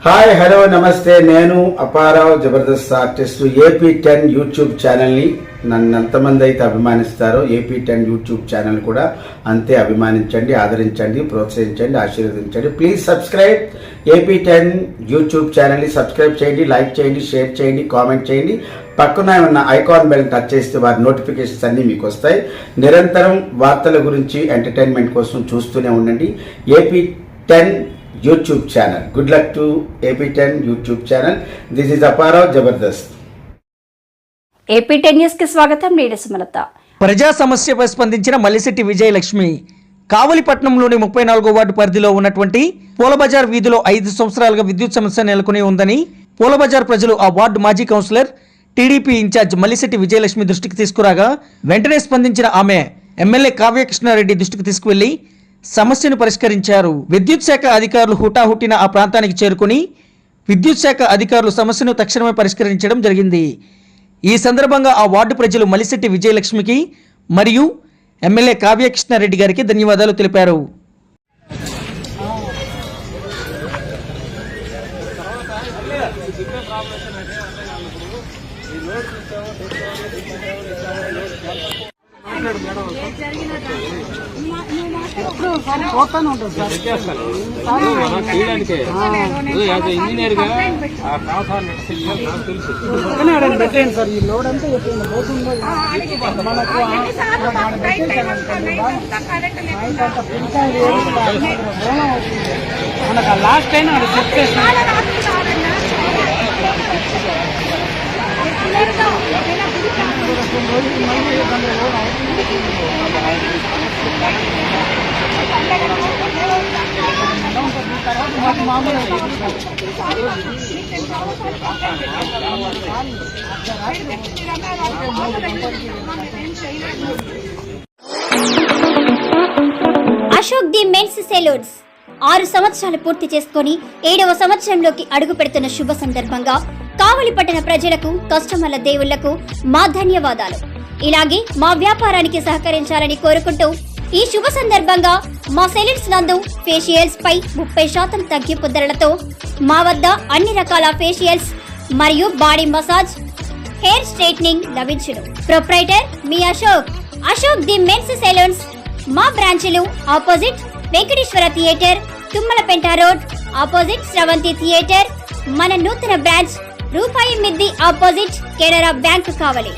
Hi hello నమస్తే. నేను Apparao Jabardasth artist. AP10 YouTube ఛానల్ని నన్ను ఎంతమంది అయితే అభిమానిస్తారో AP10 యూట్యూబ్ ఛానల్ కూడా అంతే అభిమానించండి, ఆదరించండి, ప్రోత్సహించండి, ఆశీర్వదించండి. ప్లీజ్ సబ్స్క్రైబ్ AP10 యూట్యూబ్ ఛానల్ని సబ్స్క్రైబ్ చేయండి, లైక్ చేయండి, షేర్ చేయండి, కామెంట్ చేయండి. పక్కన ఏమన్నా ఐకాన్ బెల్ టచ్ చేస్తే వారి నోటిఫికేషన్స్ అన్నీ మీకు వస్తాయి. నిరంతరం వార్తల గురించి ఎంటర్టైన్మెంట్ కోసం చూస్తూనే ఉండండి AP10 YouTube channel. Good luck to AP10 YouTube channel. This is Apparao Jabardasth. AP10 news కి స్వాగతం. నేను సుమలత. ప్రజా సమస్యపై స్పందించిన మల్లిశెట్టి విజయలక్ష్మి కావలిపట్నంలోని 34వ వార్డు పరిధిలో ఉన్నటువంటి పూలబజార్ వీధిలో 5 సంవత్సరాలుగా విద్యుత్ సమస్య నెలకొని ఉందని పూలబజార్ ప్రజలు ఆ వార్డు మాజీ councillor TDP incharge Mallisetti Vijayalakshmi దృష్టికి తీసుకురాగా వెంటనే స్పందించిన ఆమె ఎమ్మెల్యే కావ్యకృష్ణారెడ్డి దృష్టికి తీసుకువెళ్లి సమస్యను పరిష్కరించారు. విద్యుత్ శాఖ అధికారులు హుటాహుటిన ఆ ప్రాంతానికి చేరుకుని విద్యుత్ శాఖ అధికారులు సమస్యను తక్షణమే పరిష్కరించడం జరిగింది. ఈ సందర్భంగా ఆ వార్డు ప్రజలు మల్లిశెట్టి విజయలక్ష్మికి మరియు ఎమ్మెల్యే కావ్యకృష్ణారెడ్డి గారికి ధన్యవాదాలు తెలిపారు. ఇంజనీర్ గా పెట్టండి సార్. ఈ లోడ్ అంతా పోతుందో మనకు లాస్ట్ టైం అది చెక్ చేస్తాను. అశోక్ ది మెన్స్ సెలూన్స్ 6 సంవత్సరాలు పూర్తి చేసుకుని 7వ సంవత్సరంలోకి అడుగు పెడుతున్న శుభ సందర్భంగా కావలి పట్టణ ప్రజలకు, కస్టమర్ల దేవుళ్లకు మా ధన్యవాదాలు. ఇలాగే మా వ్యాపారానికి సహకరించాలని కోరుకుంటూ ఈ శుభ సందర్భంగా మా సెలూన్స్ నందు ఫేషియల్స్ పై 30% తగ్గింపు ధరలతో మా వద్ద అన్ని రకాల ఫేషియల్స్ మరియు బాడీ మసాజ్, హెయిర్ స్ట్రైట్నింగ్ లభించును. ప్రొప్రైటర్ మీ అశోక్ ది మెన్స్ సెలూన్స్. మా బ్రాంచ్లు opposite Venkateswara theatre, Tummalapenta road, opposite Sravanthi theatre. మన నూతన బ్రాంచ్ రూపాయి మిద్ది ఆపోజిట్ కెనరా బ్యాంక్ కావలి.